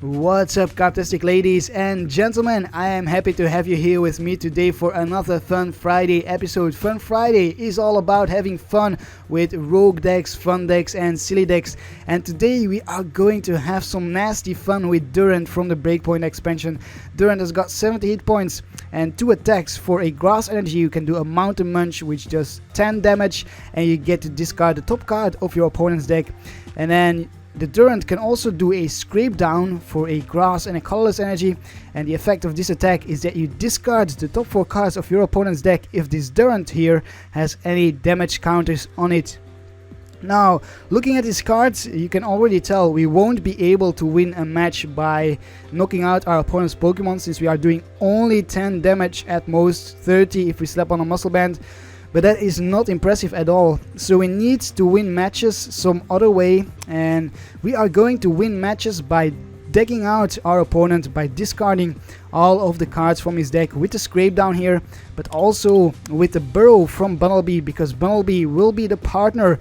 What's up, Karptastic ladies and gentlemen? I am happy to have you here with me today for another Fun Friday episode. Fun Friday is all about having fun with rogue decks, fun decks and silly decks. And today we are going to have some nasty fun with Durant from the BREAKpoint expansion. Durant has got 70 hit points and 2 attacks. For a grass energy you can do a Mountain Munch which does 10 damage and you get to discard the top card of your opponent's deck. And then the Durant can also do a scrape down for a grass and a colorless energy, and the effect of this attack is that you discard the top 4 cards of your opponent's deck if this Durant here has any damage counters on it. Now, looking at these cards, you can already tell we won't be able to win a match by knocking out our opponent's Pokemon, since we are doing only 10 damage at most, 30 if we slap on a muscle band. But that is not impressive at all, so we need to win matches some other way, and we are going to win matches by decking out our opponent by discarding all of the cards from his deck with the scrape down here, but also with the Burrow from Bunnelby, because Bunnelby will be the partner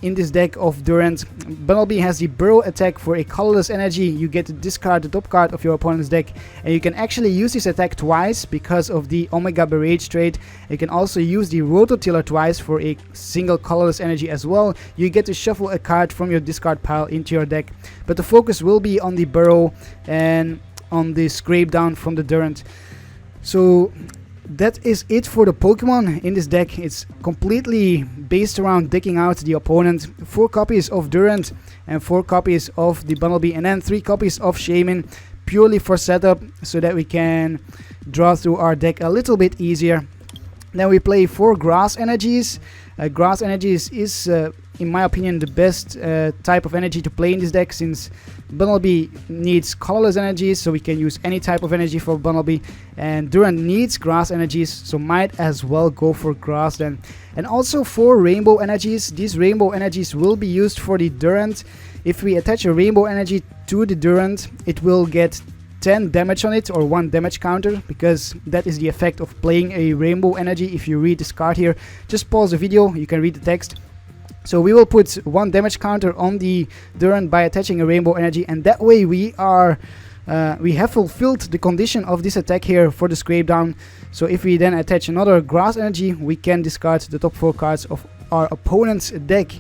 in this deck of Durant. Bunnelby has the Burrow attack for a colorless energy. You get to discard the top card of your opponent's deck, and you can actually use this attack twice because of the Omega Barrage trait. You can also use the Rototiller twice for a single colorless energy as well. You get to shuffle a card from your discard pile into your deck, but the focus will be on the Burrow and on the scrape down from the Durant. So that is it for the Pokemon in this deck. It's completely based around decking out the opponent. 4 copies of Durant and 4 copies of the Bunnelby, and then 3 copies of Shaymin, purely for setup so that we can draw through our deck a little bit easier. Then we play 4 grass energies. Grass energies is in my opinion the best type of energy to play in this deck, since Bunnelby needs colorless energies, so we can use any type of energy for Bunnelby, and Durant needs grass energies, so might as well go for grass then. And also 4 rainbow energies. These rainbow energies will be used for the Durant. If we attach a rainbow energy to the Durant, it will get 10 damage on it, or 1 damage counter, because that is the effect of playing a rainbow energy. If you read this card here, just pause the video, you can read the text. So we will put 1 damage counter on the Durant by attaching a rainbow energy, and that way we have fulfilled the condition of this attack here for the scrape down. So if we then attach another grass energy, we can discard the top 4 cards of our opponent's deck.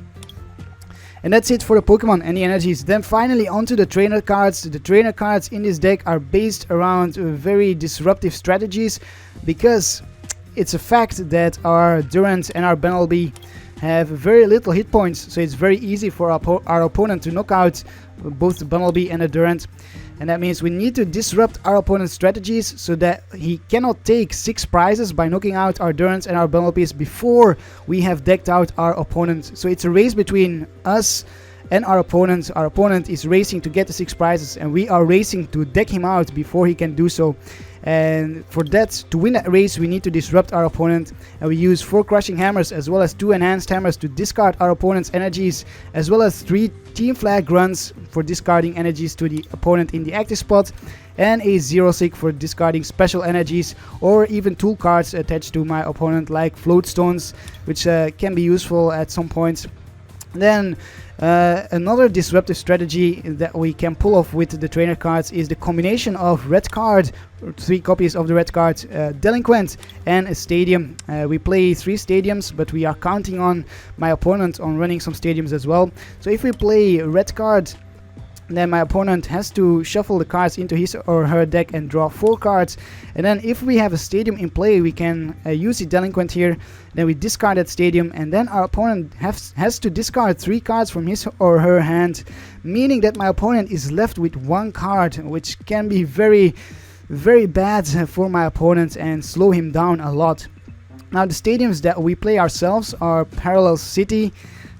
And that's it for the Pokemon and the energies. Then finally onto the trainer cards. The trainer cards in this deck are based around very disruptive strategies, because it's a fact that our Durant and our Bunnelby have very little hit points, so it's very easy for our opponent to knock out both the Bunnelby and the Durant. And that means we need to disrupt our opponent's strategies so that he cannot take 6 prizes by knocking out our Durants and our Bunnelbys before we have decked out our opponent. So it's a race between us and our opponent. Our opponent is racing to get the 6 prizes, and we are racing to deck him out before he can do so. And for that, to win that race, we need to disrupt our opponent, and we use 4 Crushing Hammers as well as 2 Enhanced Hammers to discard our opponent's energies, as well as 3 Team Flag Grunts for discarding energies to the opponent in the active spot, and a Xerosic for discarding special energies or even tool cards attached to my opponent, like Float Stones, which can be useful at some points. Then another disruptive strategy that we can pull off with the trainer cards is the combination of red card, 3 copies of the red card, Delinquent, and a stadium. We play 3 stadiums, but we are counting on my opponent on running some stadiums as well. So if we play red card, then my opponent has to shuffle the cards into his or her deck and draw 4 cards. And then if we have a stadium in play, we can use the Delinquent here. Then we discard that stadium, and then our opponent has to discard 3 cards from his or her hand, meaning that my opponent is left with 1 card, which can be very, very bad for my opponent and slow him down a lot. Now the stadiums that we play ourselves are Parallel City.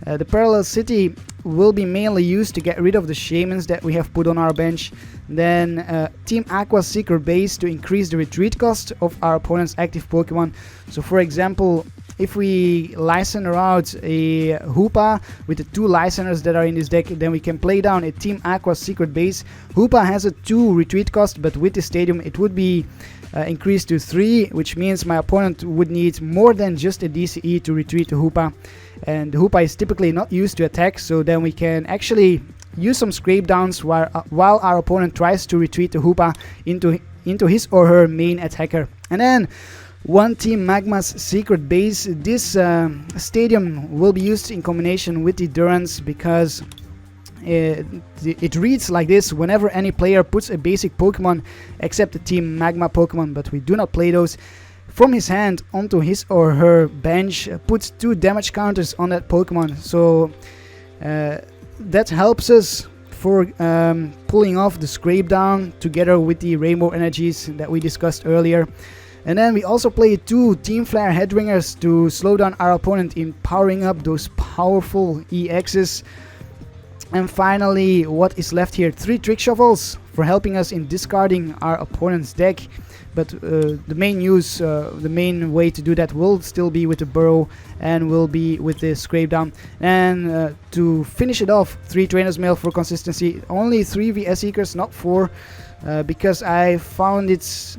The Parallel City will be mainly used to get rid of the Shaymins that we have put on our bench. Then Team Aqua Secret Base to increase the retreat cost of our opponent's active Pokemon. So for example, if we Lysandre out a Hoopa with the 2 Lysandres that are in this deck, then we can play down a Team Aqua Secret Base. Hoopa has a 2 retreat cost, but with the stadium it would be increased to 3, which means my opponent would need more than just a DCE to retreat the Hoopa. And the Hoopa is typically not used to attack, so then we can actually use some scrape downs while our opponent tries to retreat the Hoopa into his or her main attacker. And then one Team Magma's secret base. This stadium will be used in combination with the Durants because it reads like this: whenever any player puts a basic Pokemon except the Team Magma Pokemon, but we do not play those, from his hand onto his or her bench, puts 2 damage counters on that Pokemon. So that helps us for pulling off the scrape down together with the rainbow energies that we discussed earlier. And then we also play 2 Team Flare Headringers to slow down our opponent in powering up those powerful EXs. And finally, what is left here? 3 Trick Shovels for helping us in discarding our opponent's deck. But the main way to do that will still be with the Burrow and will be with the scrape down. And to finish it off, 3 Trainer's Mail for consistency. Only 3 VS Seekers, not 4, because I found it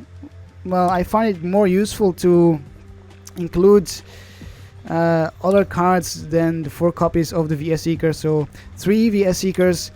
more useful to include other cards than the 4 copies of the VS Seeker. So 3 VS Seekers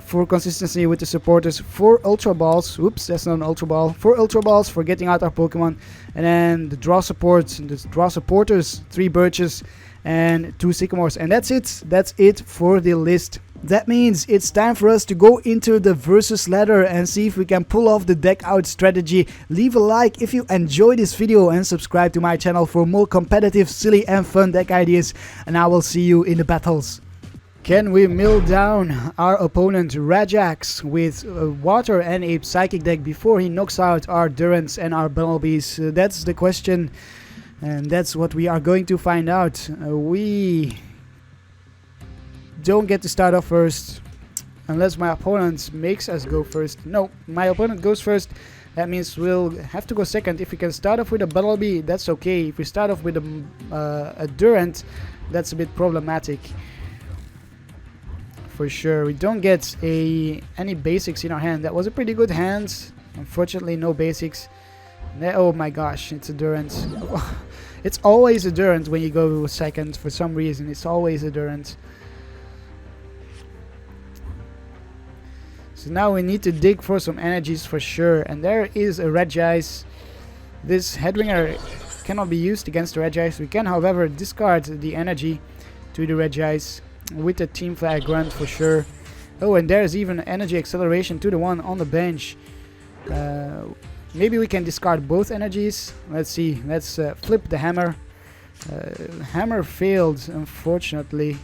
for consistency with the supporters, 4 Ultra Balls, oops, that's not an Ultra Ball, 4 Ultra Balls for getting out our Pokemon, and then the draw supporters, 3 Birches and 2 Sycamores, and that's it for the list. That means it's time for us to go into the versus ladder and see if we can pull off the deck out strategy. Leave a like if you enjoyed this video and subscribe to my channel for more competitive, silly and fun deck ideas, and I will see you in the battles. Can we mill down our opponent Rajax with water and a psychic deck before he knocks out our Durants and our Bunnelbys? That's the question, and that's what we are going to find out. We don't get to start off first unless my opponent makes us go first. No, my opponent goes first. That means we'll have to go second. If we can start off with a Bunnelby, that's okay. If we start off with a Durant, that's a bit problematic. For sure, we don't get any basics in our hand. That was a pretty good hand. Unfortunately, no basics. Oh my gosh, it's a Durant. It's always a Durant when you go second for some reason. It's always a Durant. So now we need to dig for some energies for sure. And there is a Regice. This Headringer cannot be used against the Regice. We can, however, discard the energy to the Regice with the Team Flag Grunt for sure. Oh, and there's even energy acceleration to the one on the bench. Maybe we can discard both energies. Let's see. Let's flip the hammer. Hammer failed, unfortunately.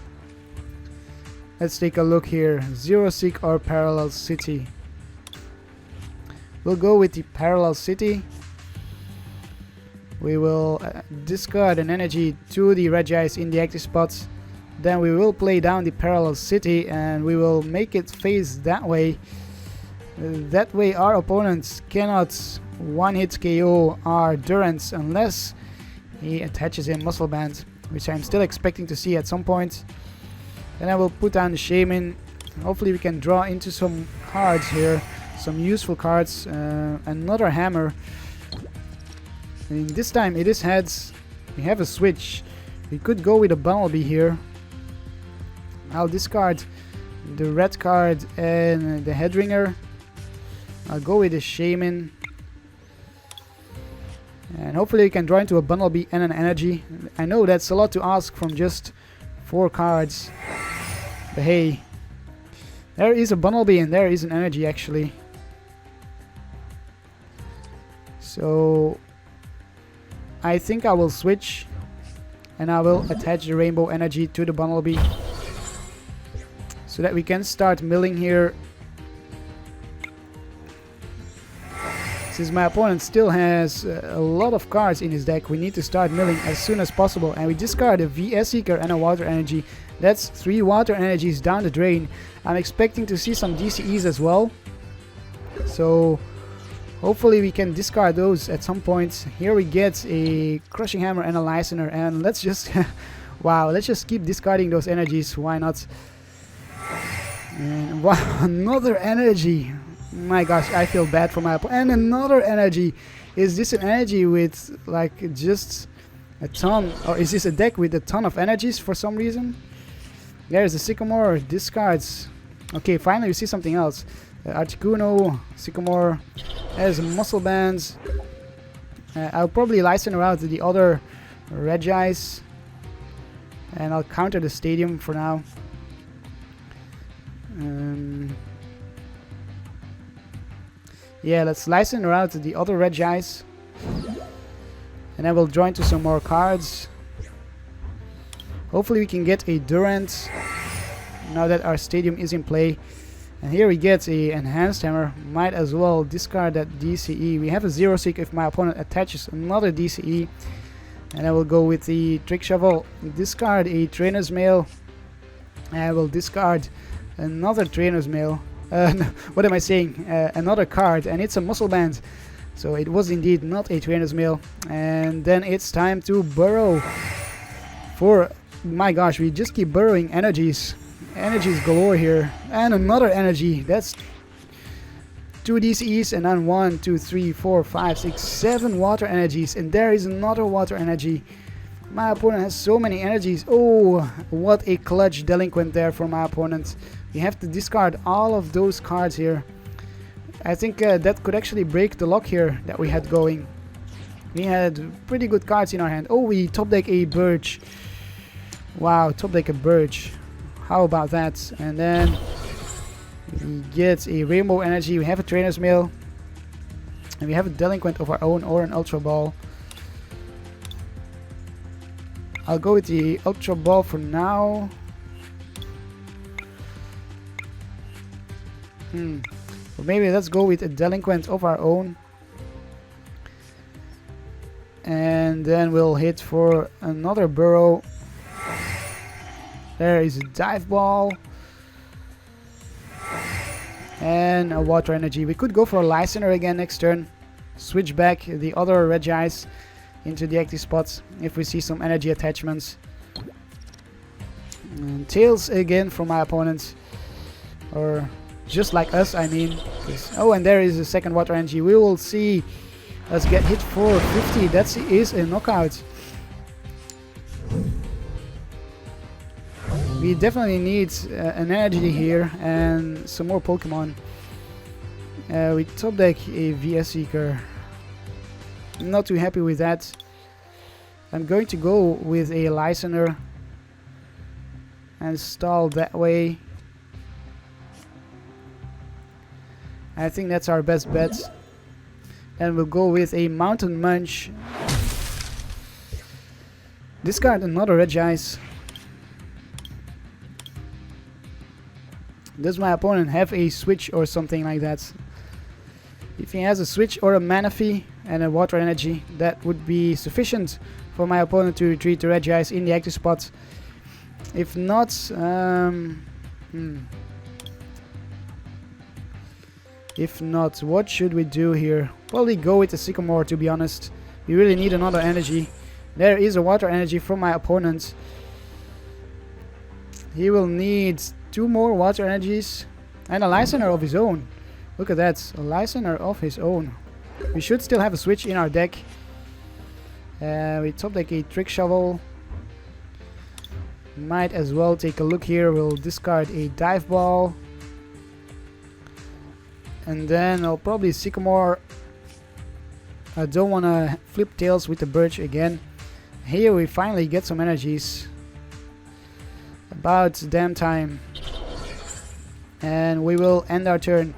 Let's take a look here. Xerosic or Parallel City. We'll go with the Parallel City. We will discard an energy to the Regice in the active spots. Then we will play down the Parallel City and we will make it face that way. That way our opponents cannot one-hit KO our Durants unless he attaches a Muscle Band, which I'm still expecting to see at some point. Then I will put down the Shaymin. Hopefully we can draw into some cards here, some useful cards. Another hammer. And this time it is heads. We have a switch. We could go with a Bunnelby here. I'll discard the red card and the Headringer. I'll go with the Shaymin. And hopefully we can draw into a Bunnelby and an energy. I know that's a lot to ask from just 4 cards. But hey, there is a Bunnelby and there is an energy actually. So I think I will switch and I will attach the rainbow energy to the Bunnelby so that we can start milling here. Since my opponent still has a lot of cards in his deck, we need to start milling as soon as possible. And we discard a VS Seeker and a Water Energy. That's 3 Water Energies down the drain. I'm expecting to see some DCEs as well. So hopefully we can discard those at some point. Here we get a Crushing Hammer and a Lysandre. And let's just... wow, let's just keep discarding those energies. Why not? And wow, another energy. My gosh, I feel bad for my opponent. And another energy. Is this an energy with like just a ton, or is this a deck with a ton of energies for some reason? There's the Sycamore, discards Okay, finally we see something else. Articuno, Sycamore has muscle bands. I'll probably Lysandre out the other Regis, and I'll counter the stadium for now. Yeah, let's Lysandre out the other Regis, and then we'll draw into some more cards. Hopefully we can get a Durant now that our stadium is in play. And here we get a Enhanced Hammer. Might as well discard that DCE. We have a Xerosic if my opponent attaches another DCE. And I will go with the Trick Shovel. Discard a Trainer's Mail. And I will discard another Trainer's Mail. What am I saying? Another card, and it's a Muscle Band. So it was indeed not a Trainer's Mail. And then it's time to burrow. For, my gosh, we just keep burrowing energies. Energies galore here, and another energy. That's 2 DCEs, and then 1, 2, 3, 4, 5, 6, 7 water energies, and there is another water energy. My opponent has so many energies. Oh, what a clutch delinquent there for my opponent. We have to discard all of those cards here. I think that could actually break the lock here that we had going. We had pretty good cards in our hand. Oh, we top deck a Birch. Wow, top deck a Birch. How about that? And then we get a Rainbow Energy. We have a Trainer's Mail. And we have a Delinquent of our own or an Ultra Ball. I'll go with the Ultra Ball for now. Or maybe let's go with a Delinquent of our own. And then we'll hit for another Burrow. There is a Dive Ball. And a Water Energy. We could go for a Lysandre again next turn. Switch back the other Regis into the active spots if we see some energy attachments. And Tails again from my opponent. Or just like us, I mean. Oh, and there is a second Water Energy. We will see us get hit for 50. That is a knockout. We definitely need an energy here and some more Pokemon. We top deck a VS Seeker. I'm not too happy with that. I'm going to go with a Lysandre and stall that way. I think that's our best bet. And we'll go with a Mountain Munch. Discard another Regis. Does my opponent have a Switch or something like that? If he has a Switch or a Manaphy and a Water Energy, that would be sufficient for my opponent to retreat the Regis in the active spot. If not, if not, what should we do here? Probably go with the Sycamore, to be honest. We really need another energy. There is a Water Energy from my opponent. He will need 2 more Water Energies and a Lysandre of his own. Look at that, a Lysandre of his own. We should still have a Switch in our deck. We top deck a Trick Shovel. Might as well take a look here. We'll discard a Dive Ball. And then I'll probably Sycamore. I don't want to flip tails with the Birch again. Here we finally get some energies. About damn time. And we will end our turn.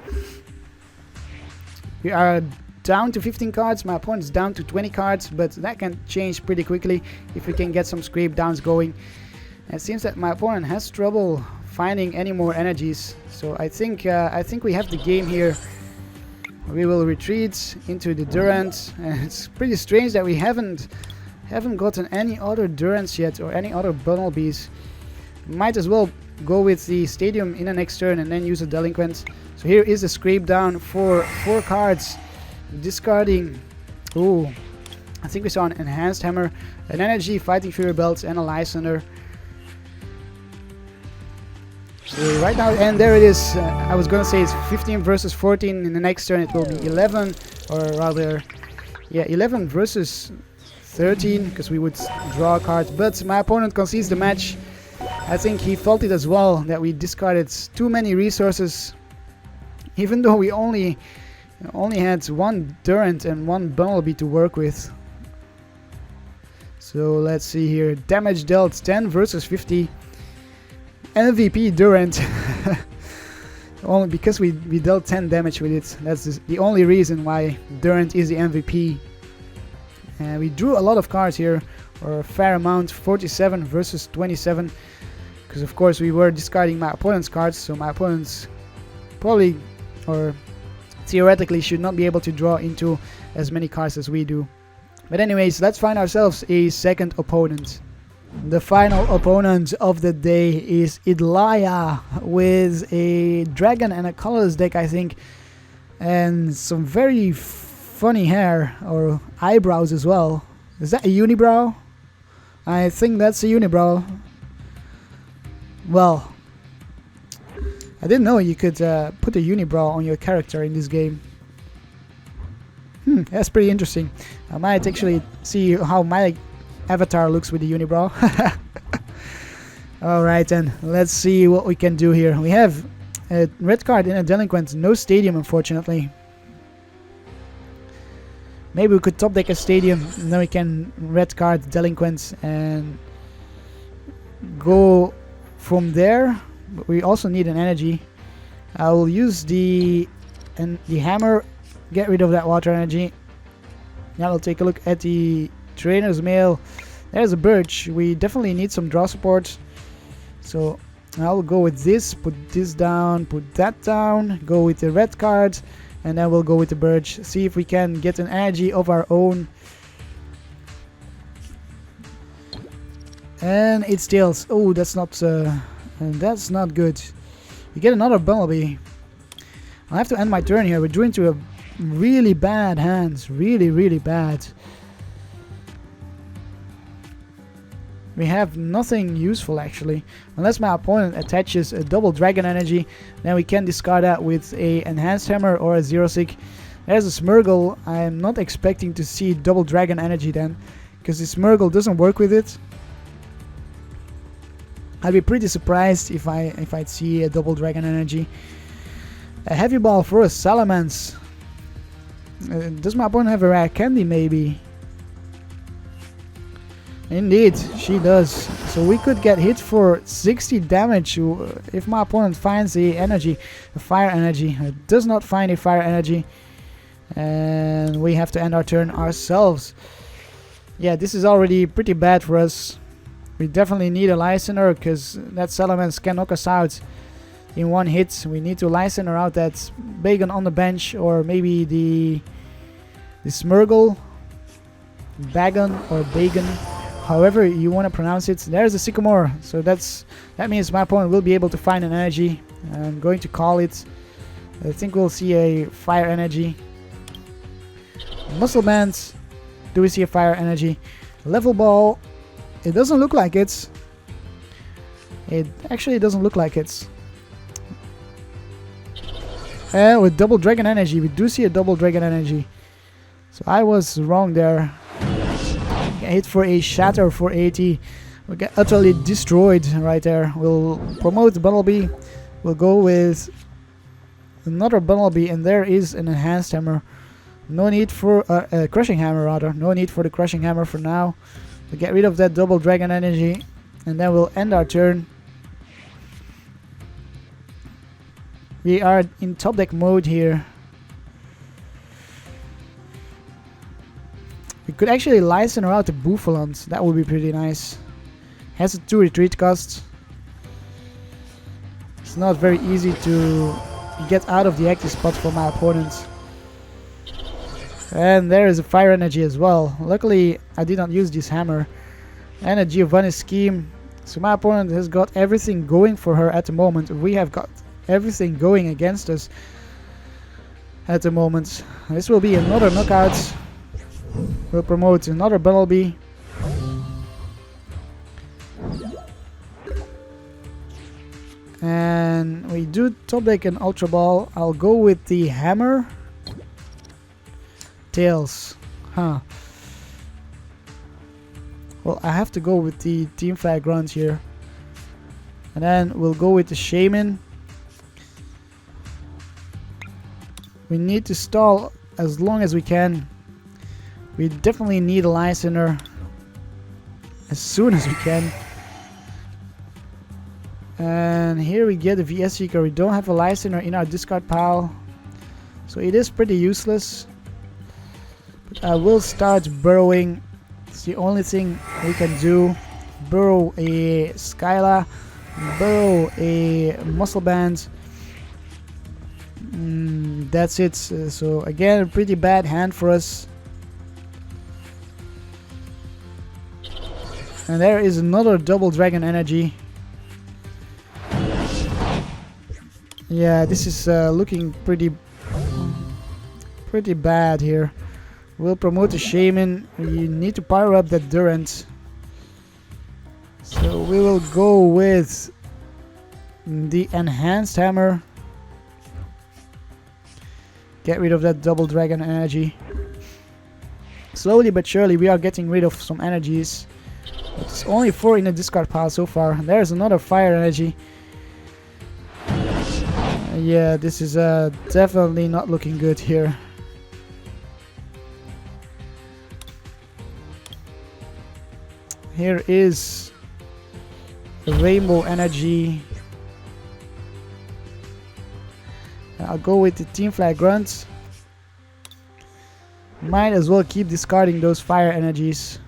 We are down to 15 cards. My opponent's down to 20 cards, but that can change pretty quickly if we can get some scrape downs going. And it seems that my opponent has trouble finding any more energies. So I think we have the game here. We will retreat into the Durant, and it's pretty strange that we haven't gotten any other Durants yet or any other Bunnelbys. Might as well go with the Stadium in the next turn and then use a Delinquent. So here is a scrape down for 4 cards. Discarding. Ooh, I think we saw an Enhanced Hammer, an Energy, Fighting Fury Belt, and a Lysandre. So right now, and there it is. I was gonna say it's 15 versus 14. In the next turn, it will be 11, or rather, yeah, 11 versus 13, because we would draw cards. But my opponent concedes the match. I think he felt it as well, that we discarded too many resources, even though we only had one Durant and one Bunnelby to work with. So let's see here, damage dealt 10 versus 50. MVP Durant. Only because we dealt 10 damage with it. That's the only reason why Durant is the MVP. And we drew a lot of cards here, or a fair amount, 47 versus 27. Because of course we were discarding my opponent's cards, so my opponents probably, or theoretically, should not be able to draw into as many cards as we do. But anyways, let's find ourselves a second opponent. The final opponent of the day is Idlaya with a dragon and a colorless deck, I think, and some very funny hair or eyebrows as well. Is that a unibrow? I think that's a unibrow. Well, I didn't know you could put a unibrow on your character in this game. That's pretty interesting. I might actually see how my avatar looks with the unibrow. Alright then, let's see what we can do here. We have a red card in a delinquent, no stadium unfortunately. Maybe we could top deck a stadium, and then we can red card delinquent and go from there. But we also need an energy. I will use the hammer, get rid of that water energy. Now we'll take a look at the trainer's mail. There's a birch. We definitely need some draw support. So I'll go with this, put this down, put that down, go with the red card, and then we'll go with the birch. See if we can get an energy of our own. And it's tails. Oh, that's not good. You get another Bunnelby. I'll have to end my turn here. We're drawing to a really bad hands. Really bad. We have nothing useful actually. Unless my opponent attaches a double dragon energy, then we can discard that with a enhanced hammer or a Xerosic. There's a Smurgle. I'm not expecting to see double dragon energy then, because the Smurgle doesn't work with it. I'd be pretty surprised if I'd see a double dragon energy. A heavy ball for a Salamence. Does my opponent have a rare candy maybe? Indeed, she does. So we could get hit for 60 damage if my opponent finds a fire energy. It does not find a fire energy. And we have to end our turn ourselves. Yeah, this is already pretty bad for us. We definitely need a Lysandre, because that Salamence can knock us out in one hit. We need to Lysandre out that Bagon on the bench, or maybe the Smurgle, Bagon or Bagon, however you want to pronounce it. There's a Sycamore, so that means my opponent will be able to find an energy. I'm going to call it. I think we'll see a fire energy. Muscle Band, do we see a fire energy? Level Ball, it doesn't look like it. It actually doesn't look like it. With double dragon energy, we do see a double dragon energy. So I was wrong there. Get hit for a shatter for 80. We get utterly destroyed right there. We'll promote Bunnelby. We'll go with another Bunnelby, and there is an enhanced hammer. No need for a crushing hammer rather. No need for the crushing hammer for now. We'll get rid of that double dragon energy, and then we'll end our turn. We are in top deck mode here. We could actually Lysandre out the Bouffalant. That would be pretty nice. Has a 2 retreat cost. It's not very easy to get out of the active spot for my opponent. And there is a fire energy as well. Luckily, I did not use this hammer. And a Giovanni scheme. So my opponent has got everything going for her at the moment. We have got everything going against us at the moment. This will be another knockout. We'll promote another Bunnelby. And we do top deck an Ultra Ball. I'll go with the hammer. Tails. Huh. Well, I have to go with the Team Flag Grunt here. And then we'll go with the Shaymin. We need to stall as long as we can. We definitely need a Lysandre as soon as we can. And here we get the VS Seeker. We don't have a Lysandre in our discard pile, so it is pretty useless. But I will start burrowing. It's the only thing we can do. Burrow a Skyla, burrow a Muscle Band. That's it. So again, a pretty bad hand for us. And there is another double dragon energy. Yeah, this is looking pretty bad here. We'll promote the Shaymin. You need to power up that Durant. So we will go with the enhanced hammer. Get rid of that double dragon energy. Slowly but surely we are getting rid of some energies. It's only 4 in the discard pile so far. There's another fire energy. Yeah, this is definitely not looking good here. Here is the rainbow energy. I'll go with the Team Flag Grunt. Might as well keep discarding those fire energies.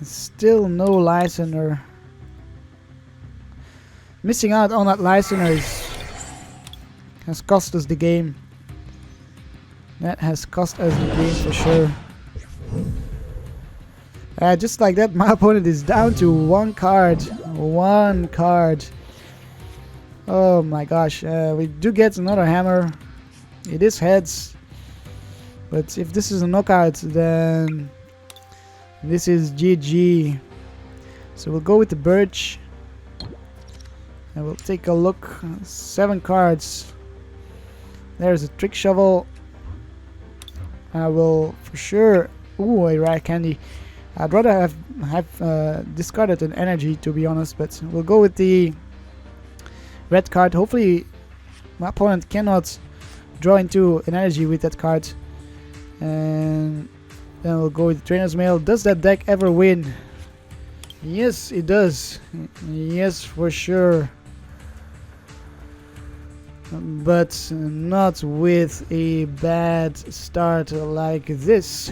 Still no Lysandre. Missing out on that Lysandre has cost us the game. That has cost us the game for sure. Just like that, my opponent is down to one card. One card. Oh my gosh. We do get another hammer. It is heads. But if this is a knockout, then this is GG. So we'll go with the Birch. And we'll take a look. 7 cards. There's a Trick Shovel. I will for sure... Ooh, a rare candy. I'd rather have discarded an energy, to be honest, but we'll go with the red card. Hopefully my opponent cannot draw into an energy with that card. And then we'll go with the Trainer's Mail. Does that deck ever win? Yes, it does. Yes, for sure. But not with a bad start like this.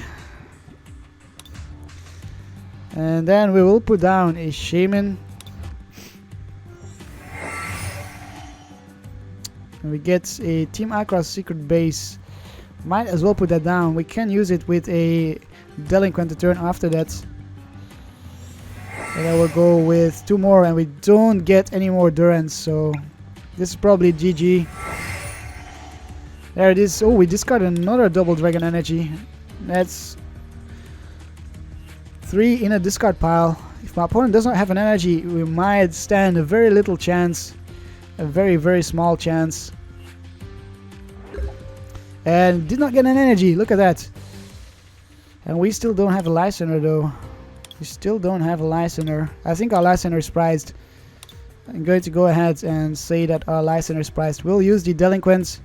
And then we will put down a Shaymin. And we get a Team Aqua Secret Base. Might as well put that down. We can use it with a Delinquent a turn after that. And I will go with 2 more, and we don't get any more Durants, so this is probably GG. There it is. Oh, we discarded another double dragon energy. That's 3 in a discard pile. If my opponent does not have an energy, we might stand a very little chance. A very, very small chance. And did not get an energy. Look at that. And we still don't have a Lysandre though. We still don't have a Lysandre. I think our Lysandre is prized. I'm going to go ahead and say that our Lysandre is prized. We'll use the Delinquent.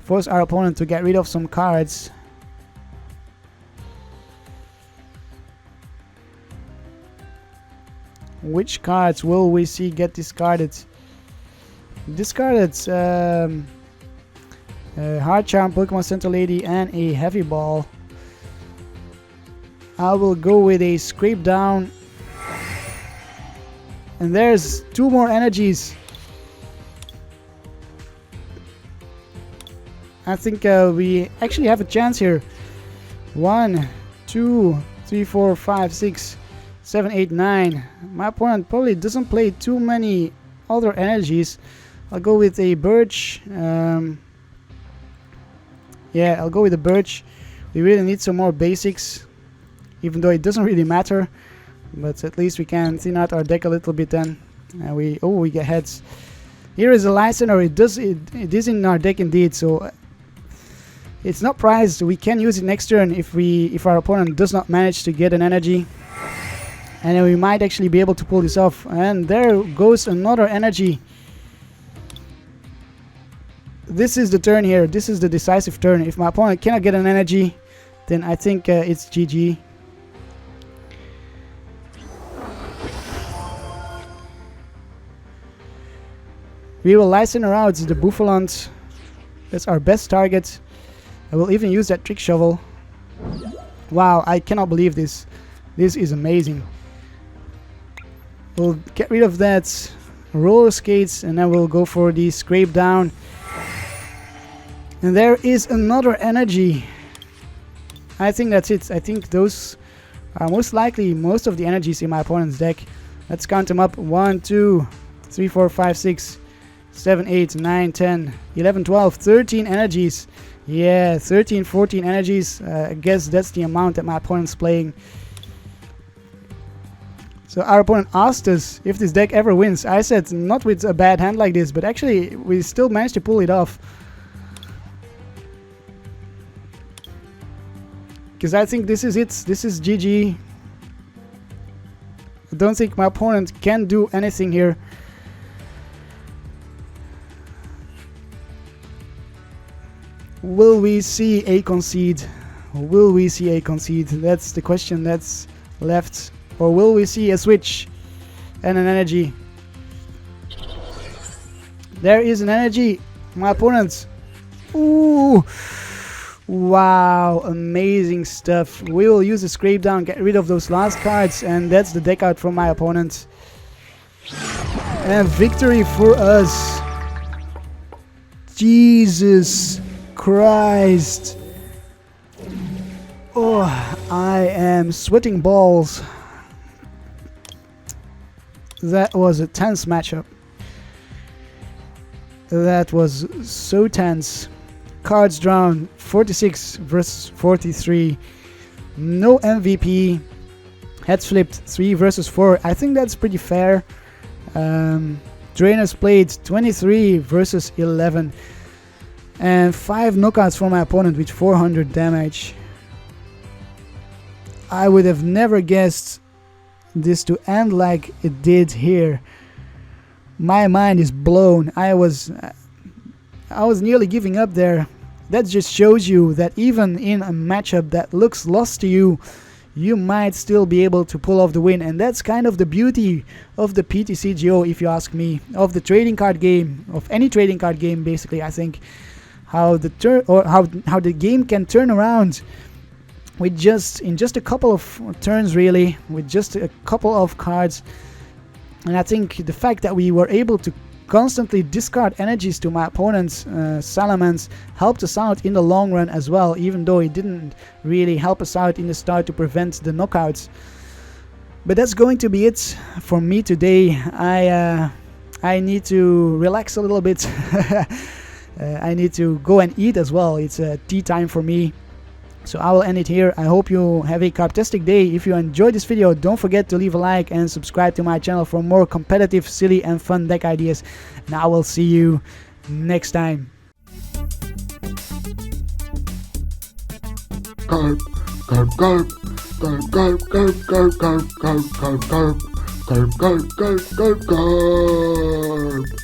Force our opponent to get rid of some cards. Which cards will we see get discarded? Discarded Hard Charm, Pokemon Center Lady, and a Heavy Ball. I will go with a Scrape Down. And there's 2 more energies. I think we actually have a chance here. 1, 2, 3, 4, 5, 6, 7, 8, 9. My opponent probably doesn't play too many other energies. I'll go with a Birch. Yeah, I'll go with the Birch. We really need some more basics, even though it doesn't really matter. But at least we can thin out our deck a little bit then. And we get heads. Here is a Lysandre. It is in our deck indeed. So It's not prized. We can use it next turn if our opponent does not manage to get an energy. And then we might actually be able to pull this off. And there goes another energy. This is the turn here. This is the decisive turn. If my opponent cannot get an energy, then I think it's GG. We will Lysandre out the Buffalont. That's our best target. I will even use that Trick Shovel. Wow, I cannot believe this. This is amazing. We'll get rid of that roller skates and then we'll go for the scrape down. And there is another energy. I think that's it. I think those are most likely most of the energies in my opponent's deck. Let's count them up. 1, 2, 3, 4, 5, 6, 7, 8, 9, 10, 11, 12, 13 energies. Yeah, 13, 14 energies. I guess that's the amount that my opponent's playing. So our opponent asked us if this deck ever wins. I said not with a bad hand like this, but actually we still managed to pull it off. Because I think this is it. This is GG. I don't think my opponent can do anything here. Will we see a concede? Will we see a concede? That's the question that's left. Or will we see a switch and an energy? There is an energy. My opponent. Ooh. Wow. Amazing stuff. We will use the scrape down, get rid of those last cards, and that's the deck out from my opponent. And victory for us. Jesus Christ. Oh, I am sweating balls. That was a tense matchup. That was so tense. Cards drawn 46 versus 43. No MVP. Heads flipped 3 versus 4. I think that's pretty fair. Drainers played 23 versus 11. And 5 knockouts for my opponent with 400 damage. I would have never guessed this to end like it did here. My mind is blown. I was nearly giving up there. That just shows you that even in a matchup that looks lost to you, you might still be able to pull off the win. And that's kind of the beauty of the PTCGO, if you ask me, of the trading card game, of any trading card game basically. I think how the game can turn around with in just a couple of turns, really, with just a couple of cards. And I think the fact that we were able to constantly discard energies to my opponent's Salamence helped us out in the long run as well, even though it didn't really help us out in the start to prevent the knockouts. But that's going to be it for me today. I need to relax a little bit. I need to go and eat as well. It's tea time for me. So I will end it here. I hope you have a Karptastic day. If you enjoyed this video, don't forget to leave a like and subscribe to my channel for more competitive, silly and fun deck ideas. And I will see you next time. Karp, Karp, Karp, Karp, Karp, Karp, Karp, Karp, Karp, Karp, Karp, Karp, Karp, Karp, Karp, Karp.